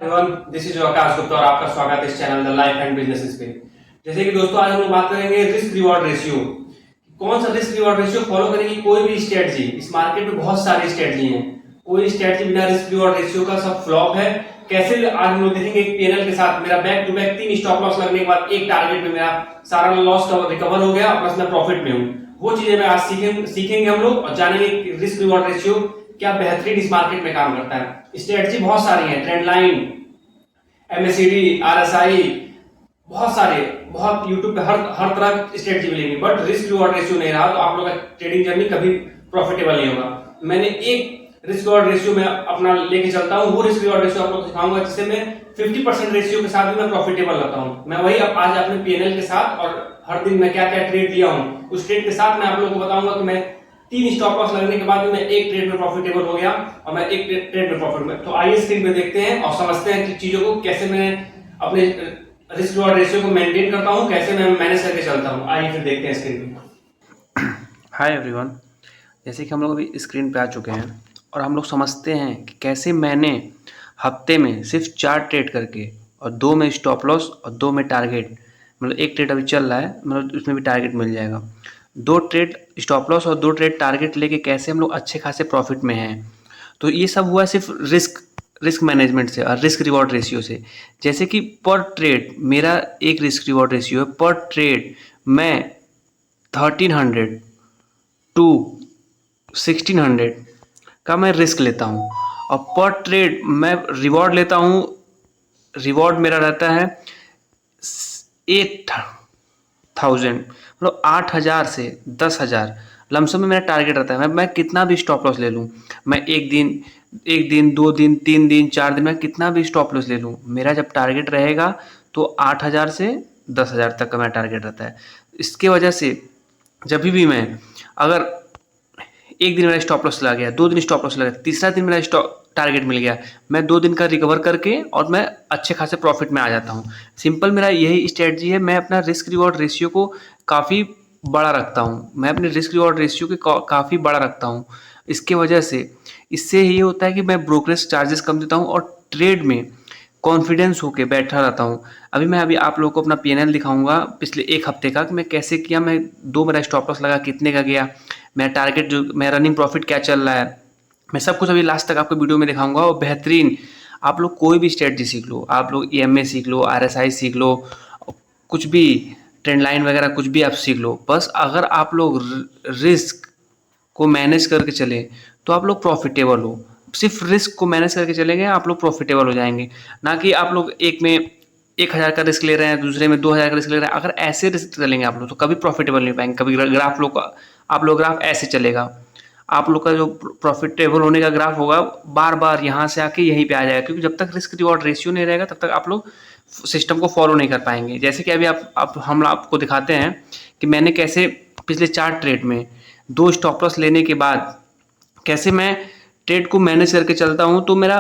Everyone, this is आकाश गुप्ता और आपका स्वागत है इस channel the life and business पे। जैसे कि दोस्तों, आज हम लोग बात करेंगे रिस्क रिवॉर्ड रेशियो। कौन सा रिस्क रिवॉर्ड रेशियो फॉलो करेंगे कोई भी स्ट्रेटजी। इस मार्केट में बहुत सारी स्ट्रेटजी हैं, कोई स्ट्रेटजी बिना रिस्क रिवॉर्ड रेशियो का सब फ्लॉप है। कैसे आज हम लोग देखेंगे एक पीएनएल के साथ मेरा back to back 3 stop loss लगने के बाद एक टारगेट में मेरा सारा लॉस रिकवर हो गया, प्लस मैं प्रॉफिट में हूँ। वो चीजें मैं आज सीखेंगे हम लोग और जानेंगे रिस्क रिवॉर्ड रेशियो क्या बेहतरीन इस मार्केट में काम करता है। स्ट्रेटजी बहुत सारी है, ट्रेंड लाइन, एमएसीडी, आरएसआई, बहुत यूट्यूब पे हर तरह की स्ट्रेटजी मिलेगी, बट रिस्क रिवॉर्ड रेशियो नहीं रहा तो आप लोग का ट्रेडिंग जर्नी कभी प्रॉफिटेबल नहीं होगा। मैंने एक रिस्क रिवॉर्ड रेशियो में अपना लेके चलता हूँ, वो रिस्क रिवॉर्ड रेशियो आप लोग सिखाऊंगा जिससे मैं 50% रेशियो के साथ भी मैं प्रॉफिटेबल रहता हूँ। मैं वही आज अपने पीएनएल के साथ और हर दिन मैं क्या क्या ट्रेड लिया हूँ उस ट्रेड के साथ मैं आप लोगों को बताऊंगा कि मैं 3 स्टॉप लॉस लगने के बाद भी मैं एक ट्रेड में प्रॉफिटेबल हो गया और मैं एक ट्रेड में प्रॉफिट में। तो आइए स्क्रीन पे देखते हैं और समझते हैं कि चीजों को कैसे मैं अपने रिस्क रिवॉर्ड रेशियो को मेंटेन करता हूं, कैसे मैं मैनेज करके चलता हूं। आइए फिर देखते हैं स्क्रीन पे। हाय एवरीवन, जैसे कि हम लोग अभी स्क्रीन पे आ चुके हैं और हम लोग समझते हैं कि कैसे मैंने हफ्ते में सिर्फ 4 ट्रेड करके और 2 में स्टॉप लॉस और 2 में टारगेट, मतलब एक ट्रेड अभी चल रहा है, मतलब उसमें भी टारगेट मिल जाएगा, 2 ट्रेड स्टॉप लॉस और 2 ट्रेड टारगेट लेके कैसे हम लोग अच्छे खासे प्रॉफिट में हैं। तो ये सब हुआ सिर्फ रिस्क मैनेजमेंट से और रिस्क रिवॉर्ड रेशियो से। जैसे कि पर ट्रेड मेरा एक रिस्क रिवॉर्ड रेशियो है, पर ट्रेड मैं 1300 टू 1600 का मैं रिस्क लेता हूँ और पर ट्रेड मैं रिवॉर्ड लेता हूँ। रिवॉर्ड मेरा रहता है 8000, मतलब 8000 से 10,000 लमसम में मेरा टारगेट रहता है। मैं कितना भी स्टॉप लॉस ले लूँ, मैं एक दिन 2 दिन 3 दिन 4 दिन में कितना भी स्टॉप लॉस ले लूँ, मेरा जब टारगेट रहेगा तो 8000 से 10,000 तक का मेरा टारगेट रहता है। इसके वजह से जब भी मैं अगर एक दिन मेरा स्टॉप लॉस चला गया, 2 दिन स्टॉप लॉस चला गया, तीसरा दिन मेरा स्टॉप टारगेट मिल गया, मैं 2 दिन का रिकवर करके और मैं अच्छे खासे प्रॉफिट में आ जाता हूँ। सिंपल मेरा यही स्ट्रेटजी है। मैं अपना रिस्क रिवॉर्ड रेशियो को काफ़ी बड़ा रखता हूँ, मैं अपने रिस्क रिवॉर्ड रेशियो को काफ़ी बड़ा रखता हूँ। इसके वजह से इससे ये होता है कि मैं ब्रोकरेज चार्जेस कम देता हूँ और ट्रेड में कॉन्फिडेंस होके बैठा रहता हूँ। अभी आप लोगों को अपना पीएनएल दिखाऊंगा पिछले एक हफ्ते का कि मैं कैसे किया, मैं 2 मेरा स्टॉप लॉस लगा कितने का गया, मेरा टारगेट जो मेरा रनिंग प्रॉफिट क्या चल रहा है, मैं सब कुछ अभी लास्ट तक आपको वीडियो में दिखाऊंगा। और बेहतरीन आप लोग कोई भी स्ट्रेटजी सीख लो, आप लोग ईएमए सीख लो, आरएसआई सीख लो, कुछ भी ट्रेंड लाइन वगैरह कुछ भी आप सीख लो, बस अगर आप लोग रिस्क को मैनेज करके चले तो आप लोग प्रॉफिटेबल हो। सिर्फ रिस्क को मैनेज करके चलेंगे आप लोग प्रॉफिटेबल हो जाएंगे, ना कि आप लोग एक में 1000 का रिस्क ले रहे हैं, दूसरे में 2000 का रिस्क ले रहे हैं। अगर ऐसे रिस्क चलेंगे आप लोग तो कभी प्रॉफिटेबल नहीं पाएंगे। कभी ग्राफ ऐसे चलेगा, आप लोग का जो प्रॉफिटेबल होने का ग्राफ होगा बार बार यहाँ से आके यहीं पे आ जाएगा, क्योंकि जब तक रिस्क रिवॉर्ड रेशियो नहीं रहेगा तब तक आप लोग सिस्टम को फॉलो नहीं कर पाएंगे। जैसे कि अभी हम आपको दिखाते हैं कि मैंने कैसे पिछले 4 ट्रेड में 2 स्टॉप लॉस लेने के बाद कैसे मैं ट्रेड को मैनेज करके चलता हूँ, तो मेरा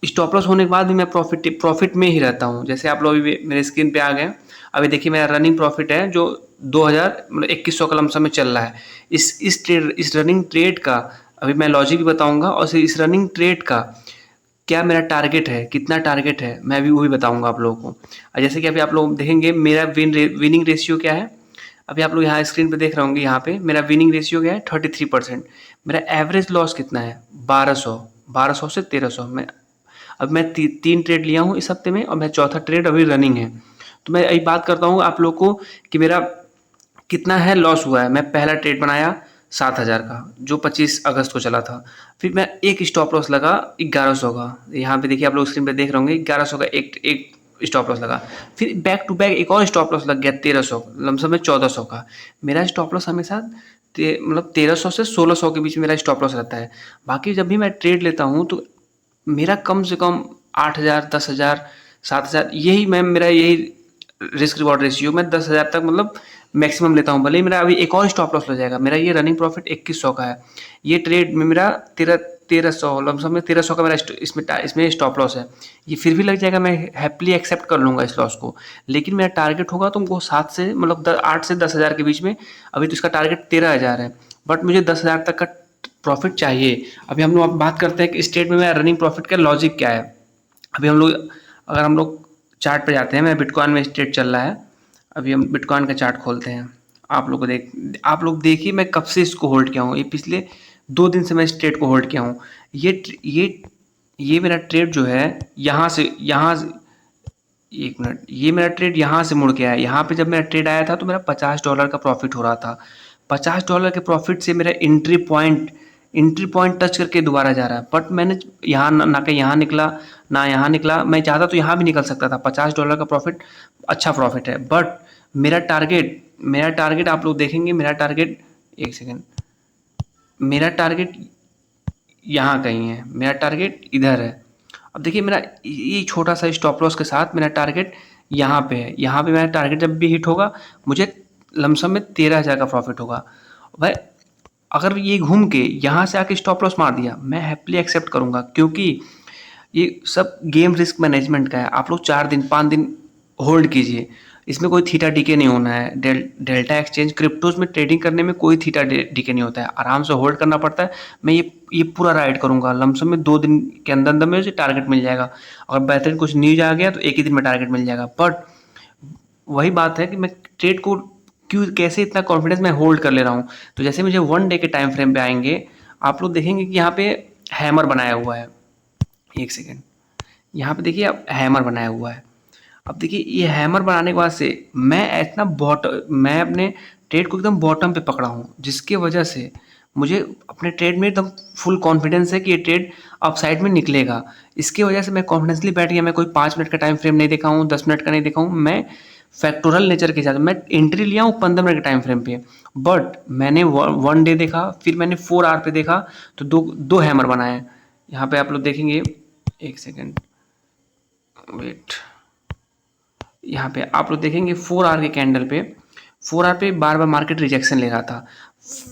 स्टॉप लॉस होने के बाद भी मैं प्रॉफिट में ही रहता हूँ। जैसे आप लोग अभी मेरे स्क्रीन पे आ गए, अभी देखिए मेरा रनिंग प्रॉफिट है जो 2000 मतलब 2100 का लमसम में चल रहा है। इस रनिंग ट्रेड का अभी मैं लॉजिक भी बताऊंगा और इस रनिंग ट्रेड का क्या मेरा टारगेट है, कितना टारगेट है, मैं भी वही बताऊंगा आप लोगों को। और जैसे कि अभी आप लोग देखेंगे मेरा विनिंग रेशियो क्या है, अभी आप लोग यहाँ स्क्रीन पे देख रहे होंगे, यहाँ पे मेरा विनिंग रेशियो क्या है 33%। मेरा एवरेज लॉस कितना है 1200 से 1300। मैं 3 ट्रेड लिया हूँ इस हफ्ते में और मैं चौथा ट्रेड अभी रनिंग है। तो मैं यही बात करता हूँ आप लोग को कि मेरा कितना है लॉस हुआ है। मैं पहला ट्रेड बनाया 7000 का जो 25 अगस्त को चला था, फिर मैं एक स्टॉप लॉस लगा 1100 का, यहाँ पे देखिए आप लोग स्क्रीन पे देख रहे होंगे 1100 का एक स्टॉप लॉस लगा। फिर बैक टू बैक एक और स्टॉप लॉस लग गया 1300, लमसम में 1400 का। मेरा स्टॉप लॉस हमेशा मतलब 1300 से 1600 के बीच में मेरा स्टॉप लॉस रहता है। बाकी जब भी मैं ट्रेड लेता हूँ तो मेरा कम से कम 8000 10,000 7,000 मेरा यही रिस्क रिवॉर्ड रेशियो में 10,000 तक मतलब मैक्सिमम लेता हूँ। भले ही मेरा अभी एक और स्टॉप लॉस हो जाएगा, मेरा ये रनिंग प्रॉफिट 2100 का है। ये ट्रेड में मेरा 1300 लमसम में 1300 का मेरा इसमें स्टॉप लॉस है। ये फिर भी लग जाएगा, मैं हैप्पीली एक्सेप्ट कर लूँगा इस लॉस को। लेकिन मेरा टारगेट होगा तो वो 7 से मतलब 8 से 10,000 के बीच में। अभी तो इसका टारगेट 13,000 है, बट मुझे 10,000 तक का प्रॉफिट चाहिए। अभी हम लोग बात करते हैं कि इस ट्रेड में मेरा रनिंग प्रॉफिट का लॉजिक क्या है। अभी हम लोग अगर हम लोग चार्ट पे जाते हैं, मैं बिटकॉइन में ट्रेड चल रहा है, अभी हम बिटकॉइन का चार्ट खोलते हैं। आप लोग देखिए मैं कब से इसको होल्ड किया हूँ, ये पिछले 2 दिन से मैं इस ट्रेड को होल्ड किया हूँ। ये मेरा ट्रेड जो है यहाँ से 1 मिनट, ये मेरा ट्रेड यहाँ से मुड़ के आया। यहाँ पे जब मेरा ट्रेड आया था तो मेरा $50 का प्रॉफिट हो रहा था। $50 के प्रॉफिट से मेरा एंट्री पॉइंट टच करके दोबारा जा रहा है, बट मैंने यहाँ ना कि यहाँ निकला ना यहाँ निकला। मैं चाहता तो यहाँ भी निकल सकता था। $50 का प्रॉफिट अच्छा प्रॉफिट है, बट मेरा टारगेट आप लोग देखेंगे, मेरा टारगेट, एक सेकेंड, मेरा टारगेट यहाँ कहीं है, मेरा टारगेट इधर है। अब देखिए मेरा ये छोटा सा स्टॉप लॉस के साथ मेरा टारगेट यहाँ पे है। यहाँ पे मेरा टारगेट जब भी हिट होगा मुझे लमसम में 13,000 का प्रॉफिट होगा। भाई अगर ये घूम के यहाँ से आके स्टॉप लॉस मार दिया, मैं हैप्पीली एक्सेप्ट करूँगा, क्योंकि ये सब गेम रिस्क मैनेजमेंट का है। आप लोग 4 दिन 5 दिन होल्ड कीजिए, इसमें कोई थीटा डीके नहीं होना है। डेल्टा एक्सचेंज क्रिप्टोज में ट्रेडिंग करने में कोई थीटा डीके नहीं होता है, आराम से होल्ड करना पड़ता है। मैं ये पूरा राइड करूँगा, लमसम में 2 दिन के अंदर अंदर मुझे टारगेट मिल जाएगा। अगर बेहतरीन कुछ न्यूज आ गया तो एक ही दिन में टारगेट मिल जाएगा। बट वही बात है कि मैं ट्रेड को कैसे इतना कॉन्फिडेंस मैं होल्ड कर ले रहा हूँ। तो जैसे मुझे 1 डे के टाइम फ्रेम पे आएंगे, आप लोग देखेंगे कि यहाँ पे हैमर बनाया हुआ है। एक सेकेंड, यहाँ पे देखिए अब हैमर बनाया हुआ है। अब देखिए ये हैमर बनाने के बाद से मैं अपने ट्रेड को एकदम बॉटम पे पकड़ा हूँ, जिसके वजह से मुझे अपने ट्रेड में एकदम फुल कॉन्फिडेंस है कि ये ट्रेड अपसाइड में निकलेगा। इसकी वजह से मैं कॉन्फिडेंसली बैठ गया। मैं कोई 5 मिनट का टाइम फ्रेम नहीं देखा हूँ, 10 मिनट का नहीं देखा हूँ। मैं फैक्टोरल नेचर के साथ मैं एंट्री लिया हूँ 15 मिनट के टाइम फ्रेम पे, बट मैंने 1 डे देखा, फिर मैंने 4 आवर पे देखा, तो दो हैमर बनाए। यहाँ पे आप लोग देखेंगे, एक सेकेंड वेट, यहाँ पे आप लोग देखेंगे 4 आवर के कैंडल पे, 4 आवर पे बार बार मार्केट रिजेक्शन ले रहा था।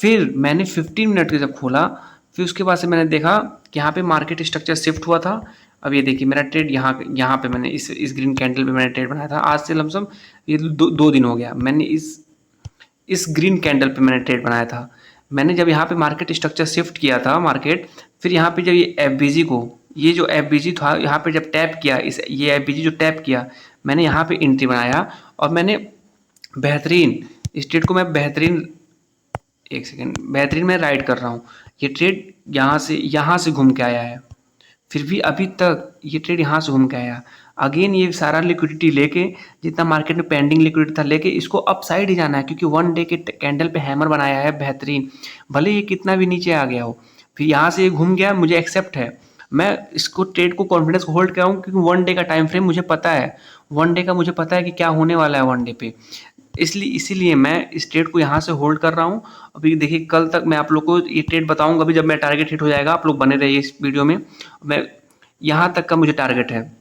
फिर मैंने 15 मिनट के जब खोला, फिर उसके बाद से मैंने देखा कि यहाँ पे मार्केट स्ट्रक्चर शिफ्ट हुआ था। अब ये देखिए मेरा ट्रेड यहाँ पे मैंने इस ग्रीन कैंडल पे मैंने ट्रेड बनाया था। आज से लमसम ये 2 दिन हो गया, मैंने इस ग्रीन कैंडल पे मैंने ट्रेड बनाया था। मैंने जब यहाँ पे मार्केट स्ट्रक्चर शिफ्ट किया था फिर यहाँ पे जब ये ये जो एफ था, यहाँ पे जब टैप किया, ये एफ जो टैप किया, मैंने यहाँ पे एंट्री बनाया और मैंने इस ट्रेड को मैं बेहतरीन मैं राइड कर रहा हूँ। ये ट्रेड यहाँ से घूम के आया है, फिर भी अभी तक ये ट्रेड यहाँ से घूम के आया। अगेन ये सारा लिक्विडिटी लेके, जितना मार्केट में पेंडिंग लिक्विडिटी था लेके, इसको अप साइड ही जाना है, क्योंकि 1 डे के कैंडल पे हैमर बनाया है बेहतरीन। भले ये कितना भी नीचे आ गया हो, फिर यहाँ से ये घूम गया, मुझे एक्सेप्ट है। मैं इसको ट्रेड को कॉन्फिडेंस को होल्ड कर रहा हूँ, क्योंकि 1 डे का टाइम फ्रेम मुझे पता है। 1 डे का मुझे पता है कि क्या होने वाला है 1 डे पे, इसीलिए मैं इस ट्रेड को यहाँ से होल्ड कर रहा हूँ। अभी देखिए कल तक मैं आप लोग को ये ट्रेड बताऊंगा। अभी जब मेरा टारगेट हिट हो जाएगा, आप लोग बने रहिए इस वीडियो में। मैं यहाँ तक का मुझे टारगेट है,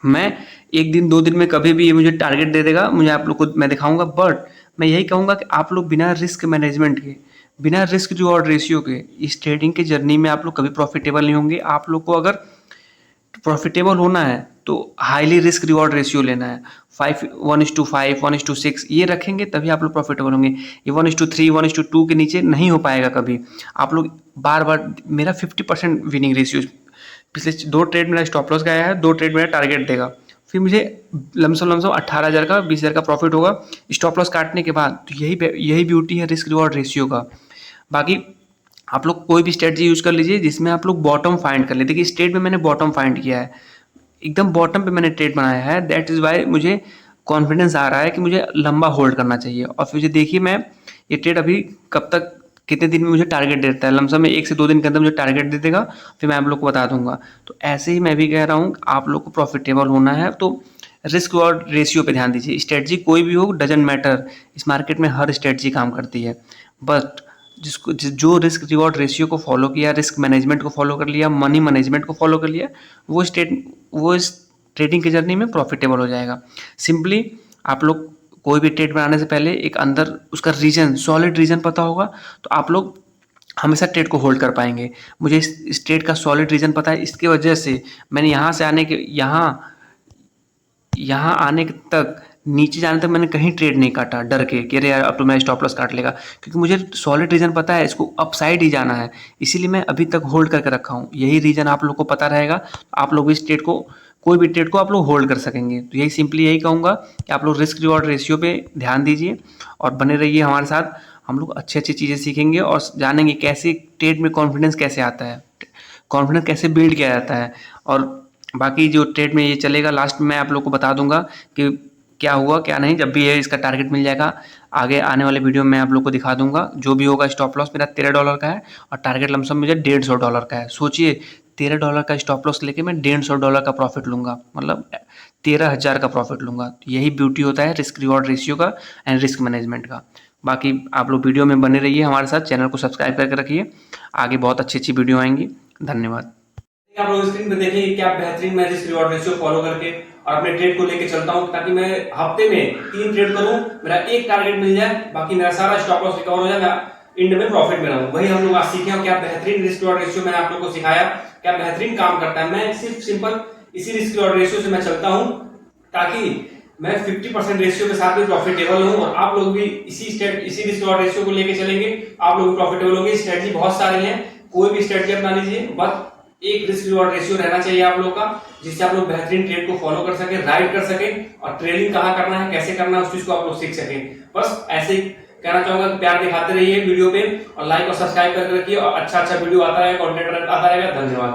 मैं 1 दिन 2 दिन में कभी भी ये मुझे टारगेट दे देगा, मुझे आप लोग को मैं दिखाऊंगा। बट मैं यही कहूँगा कि आप लोग बिना रिस्क मैनेजमेंट के, बिना रिस्क रिवॉर्ड रेशियो के इस ट्रेडिंग की जर्नी में आप लोग कभी प्रॉफिटेबल नहीं होंगे। आप लोग को अगर प्रॉफिटेबल होना है तो हाईली रिस्क रिवॉर्ड रेशियो लेना है। 1:5, 1:6 ये रखेंगे तभी आप लोग प्रॉफिटेबल होंगे। ये 1:3, 1:2 के नीचे नहीं हो पाएगा कभी। आप लोग बार बार, मेरा 50% विनिंग रेशियो, पिछले 2 ट्रेड मेरा स्टॉप लॉस गया है, 2 ट्रेड मेरा टारगेट देगा, फिर मुझे लमसम 18,000 का 20,000 का प्रॉफिट होगा स्टॉप लॉस काटने के बाद। तो यही ब्यूटी है रिस्क रिवॉर्ड रेशियो का। बाकी आप लोग कोई भी स्ट्रेटजी यूज़ कर लीजिए जिसमें आप लोग बॉटम फाइंड कर ले। देखिए इस ट्रेड में मैंने बॉटम फाइंड किया है, एकदम बॉटम पे मैंने ट्रेड बनाया है। दैट इज़ वाई मुझे कॉन्फिडेंस आ रहा है कि मुझे लंबा होल्ड करना चाहिए। और फिर देखिए मैं ये ट्रेड अभी कब तक, कितने दिन में मुझे टारगेट देता है, लमसम में 1 से 2 दिन के अंदर मुझे टारगेट दे देगा, फिर मैं आप लोग को बता दूंगा। तो ऐसे ही मैं भी कह रहा हूँ, आप लोग को प्रॉफिटेबल होना है तो रिस्क और रेशियो पे ध्यान दीजिए। स्ट्रेटजी कोई भी हो, डजंट मैटर, इस मार्केट में हर स्ट्रेटजी काम करती है। बट जो रिस्क रिवॉर्ड रेशियो को फॉलो किया, रिस्क मैनेजमेंट को फॉलो कर लिया, मनी मैनेजमेंट को फॉलो कर लिया, वो इस ट्रेडिंग की जर्नी में प्रॉफिटेबल हो जाएगा। सिंपली आप लोग कोई भी ट्रेड बनाने से पहले एक अंदर उसका सॉलिड रीजन पता होगा, तो आप लोग हमेशा ट्रेड को होल्ड कर पाएंगे। मुझे इस ट्रेड का सॉलिड रीजन पता है, इसकी वजह से मैंने यहाँ आने तक, नीचे जाने तक मैंने कहीं ट्रेड नहीं काटा डर के कि अरे यार अब तो मैं स्टॉप लॉस काट लेगा, क्योंकि मुझे सॉलिड रीजन पता है इसको अपसाइड ही जाना है। इसीलिए मैं अभी तक होल्ड करके रखा हूँ। यही रीजन आप लोग को पता रहेगा, आप लोग इस ट्रेड को कोई भी ट्रेड को आप लोग होल्ड कर सकेंगे। तो यही सिंपली यही कहूँगा कि आप लोग रिस्क रिवॉर्ड रेशियो पे ध्यान दीजिए और बने रहिए हमारे साथ। हम लोग अच्छी अच्छी चीज़ें सीखेंगे और जानेंगे कैसे ट्रेड में कॉन्फिडेंस कैसे आता है, कॉन्फिडेंस कैसे बिल्ड किया जाता है। और बाकी जो ट्रेड में ये चलेगा लास्ट में मैं आप लोग को बता दूंगा कि क्या हुआ क्या नहीं, जब भी ये इसका टारगेट मिल जाएगा आगे आने वाले वीडियो में मैं आप लोग को दिखा दूंगा। जो भी होगा स्टॉप लॉस मेरा $13 का है और टारगेट लमसम मुझे $150 का है। सोचिए $13 का स्टॉप लॉस लेके मैं $150 का प्रॉफिट लूंगा, मतलब 13,000 का प्रॉफिट लूंगा। तो यही ब्यूटी होता है रिस्क रिवॉर्ड रेशियो का एंड रिस्क मैनेजमेंट का। बाकी आप लोग वीडियो में बने रहिए हमारे साथ, चैनल को सब्सक्राइब करके रखिए, आगे बहुत अच्छी अच्छी वीडियो आएंगी। धन्यवाद। आप लोग स्क्रीन पे देखें कि क्या बेहतरीन मैं रिस्क रिवॉर्ड रेशियो फॉलो करके और अपने ट्रेड को लेके चलता हूं, ताकि मैं हफ्ते में 3 ट्रेड करूं, मेरा एक टारगेट मिल जाए, बाकी मेरा सारा स्टॉप लॉस रिकवर हो जाए, मैं इंड में प्रॉफिट में रहूं। वही हम लोग आज सीखे और क्या बेहतरीन रिस्क रिवॉर्ड रेशियो मैंने आप लोग को सिखाया, क्या बेहतरीन काम करता है। मैं सिर्फ सिंपल इसी रिस्क रिवॉर्ड रेशियो से मैं चलता हूं, ताकि मैं 50% रेशियो के साथ भी प्रॉफिटेबल हूं और आप लोग भी इसी रिस्क रिवॉर्ड रेशियो को लेके चलेंगे, आप लोग भी प्रॉफिटेबल होंगे। स्ट्रेटजी बहुत सारी है, कोई भी स्ट्रेटजी अपना लीजिए, बस एक रिस्क रिवॉर्ड रेशियो रहना चाहिए आप लोग का, जिससे आप लोग बेहतरीन ट्रेड को फॉलो कर सके, राइड कर सके और ट्रेडिंग कहाँ करना है, कैसे करना है, उस चीज को आप लोग सीख सके। बस ऐसे ही कहना चाहूंगा, प्यार दिखाते रहिए वीडियो पे और लाइक और सब्सक्राइब करके रखिए और अच्छा अच्छा वीडियो आता रहेगा, कंटेंट आता रहेगा। धन्यवाद।